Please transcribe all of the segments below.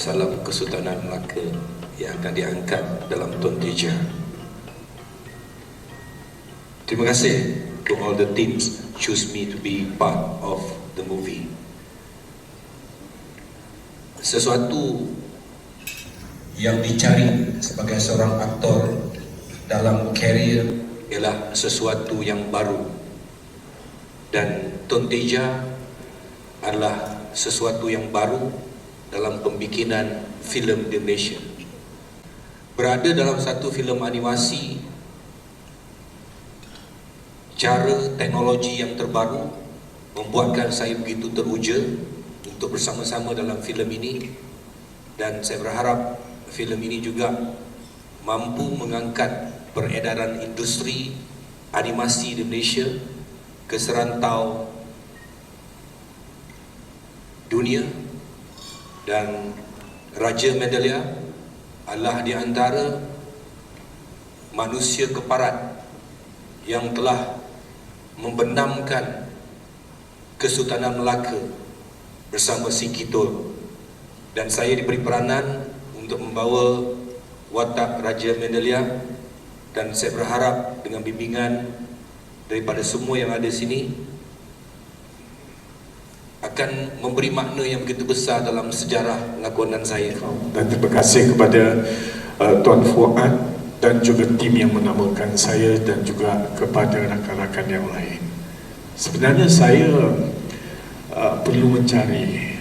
Salam Kesultanan Melaka yang akan diangkat dalam Tun Teja. Terima kasih to all the teams choose me to be part of the movie. Sesuatu yang dicari sebagai seorang aktor dalam karier ialah sesuatu yang baru, dan Tun Teja adalah sesuatu yang baru dalam pembikinan filem di Malaysia. Berada dalam satu filem animasi, cara teknologi yang terbaru membuatkan saya begitu teruja untuk bersama-sama dalam filem ini, dan saya berharap filem ini juga mampu mengangkat peredaran industri animasi di Malaysia ke serantau dunia. Dan Raja Medalia adalah di antara manusia keparat yang telah membenamkan Kesultanan Melaka bersama Si Kitol, dan saya diberi peranan untuk membawa watak Raja Medalia, dan saya berharap dengan bimbingan daripada semua yang ada sini akan memberi makna yang begitu besar dalam sejarah lakonan saya. Dan terima kasih kepada Tuan Fuad dan juga tim yang menamakan saya, dan juga kepada rakan-rakan yang lain. Sebenarnya saya perlu mencari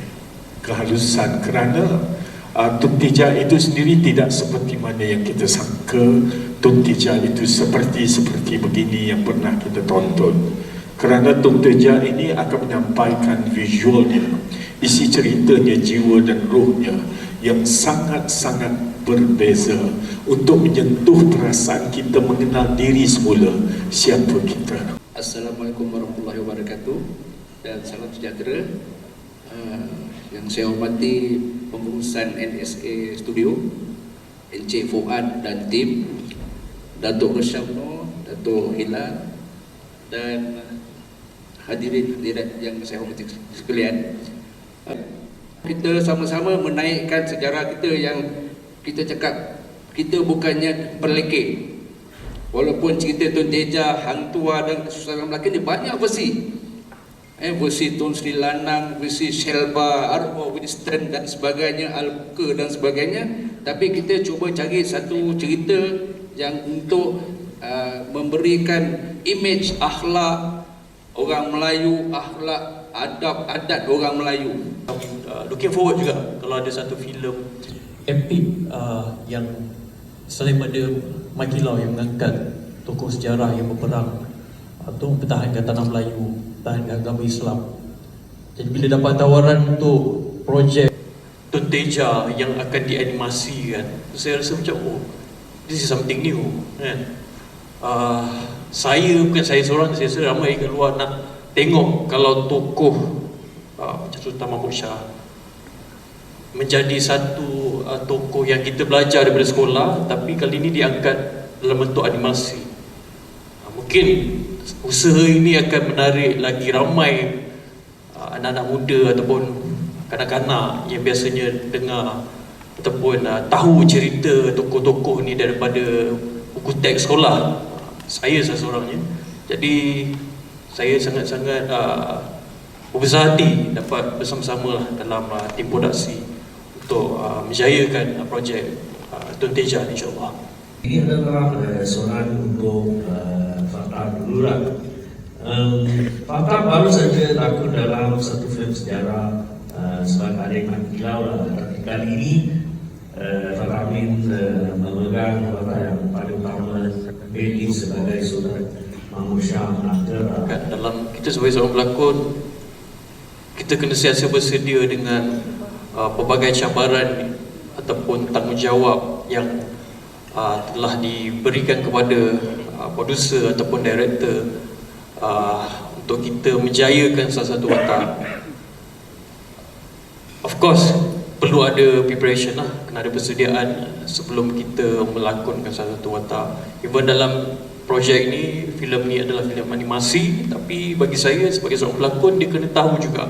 kehalusan kerana Tun Teja itu sendiri tidak seperti mana yang kita sangka. Tun Teja itu seperti begini yang pernah kita tonton. Kerana Tun Teja ini akan menyampaikan visualnya, isi ceritanya, jiwa dan rohnya yang sangat-sangat berbeza untuk menyentuh perasaan kita mengenal diri semula, siapa kita. Assalamualaikum warahmatullahi wabarakatuh dan salam sejahtera. Yang saya hormati pengurusan NSA Studio, Encik Fuad dan tim, Datuk Rosyamno, Datuk Hilal, dan hadirin yang saya hormati sekalian. Kita sama-sama menaikkan sejarah kita yang kita cakap kita bukannya perlekeh. Walaupun cerita Tun Teja, Hang Tuah dan Kesultanan Melaka ni banyak versi. Versi Tun Sri Lanang, versi Shelba, Arwah Winston dan sebagainya, Al-Buka dan sebagainya. Tapi kita cuba cari satu cerita yang untuk memberikan image akhlak orang Melayu, akhlak, adab, adat orang Melayu. Looking forward juga kalau ada satu filem epic yang selain pada Makilau yang mengangkat tokoh sejarah yang berperang atau mempertahankan tanah Melayu, mempertahankan agama Islam. Jadi bila dapat tawaran untuk projek Tun Teja yang akan dianimasikan, saya rasa macam this is something new, kan? Bukan saya seorang, saya rasa ramai kat luar nak tengok kalau tokoh macam Sultan Mahmud Shah menjadi satu tokoh yang kita belajar daripada sekolah, tapi kali ini diangkat dalam bentuk animasi. Mungkin usaha ini akan menarik lagi ramai anak-anak muda ataupun kanak-kanak yang biasanya dengar ataupun tahu cerita tokoh-tokoh ni daripada buku teks sekolah. Saya salah seorangnya. Jadi saya sangat-sangat berbesar hati dapat bersama-sama dalam tim produksi untuk menjayakan projek Tun Teja, insyaAllah. Ini adalah soalan untuk Fatah dulu lah. Fatah baru saja laku dalam satu filem sejarah sebagai adik Makilau lah. Tapi kali ini Fatah Amin memegang Fatah yang paling utama, Bedi sebagai Sultan Mahmud Shah Melaka. Dalam kita sebagai seorang pelakon, kita kena sentiasa bersedia dengan pelbagai cabaran ataupun tanggungjawab yang telah diberikan kepada produser ataupun director untuk kita menjayakan salah satu watak. Of course, perlu ada preparation lah, kena ada persediaan sebelum kita melakonkan salah satu watak. Even dalam projek ni, filem ni adalah filem animasi, tapi bagi saya sebagai seorang pelakon, dia kena tahu juga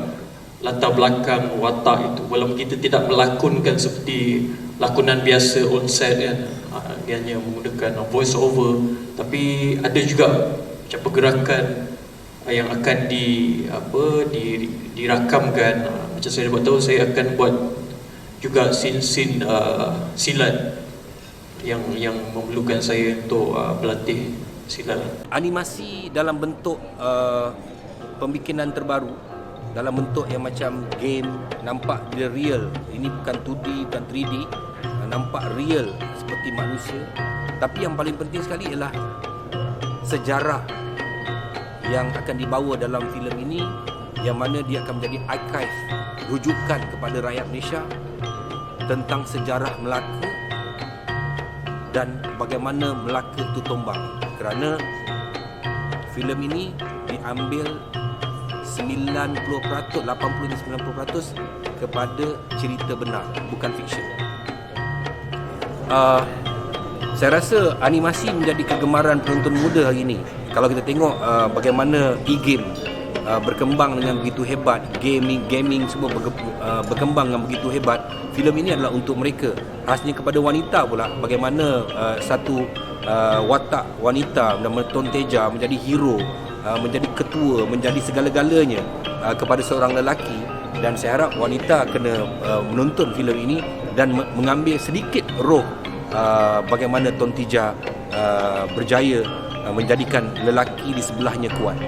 latar belakang watak itu, walaupun kita tidak melakonkan seperti lakonan biasa on set kan, dia hanya menggunakan voice over, tapi ada juga macam pergerakan yang akan dirakamkan. Macam saya dapat tahu, saya akan buat juga scene-scene silat yang memerlukan saya untuk berlatih silat. Animasi dalam bentuk pembikinan terbaru, dalam bentuk yang macam game, nampak dia real. Ini bukan 2D, bukan 3D, nampak real seperti manusia. Tapi yang paling penting sekali ialah sejarah yang akan dibawa dalam filem ini, yang mana dia akan menjadi archive, rujukan kepada rakyat Malaysia tentang sejarah Melaka dan bagaimana Melaka itu tumbang. Kerana filem ini diambil 90%, 80-90% kepada cerita benar, bukan fiksyen. Saya rasa animasi menjadi kegemaran penonton muda hari ini. Kalau kita tengok bagaimana e-game berkembang dengan begitu hebat, gaming semua berkembang dengan begitu hebat, filem ini adalah untuk mereka. Khasnya kepada wanita pula, bagaimana satu watak wanita bernama Tun Teja menjadi hero, menjadi ketua, menjadi segala-galanya kepada seorang lelaki. Dan saya harap wanita kena menonton filem ini dan mengambil sedikit roh bagaimana Tun Teja berjaya menjadikan lelaki di sebelahnya kuat.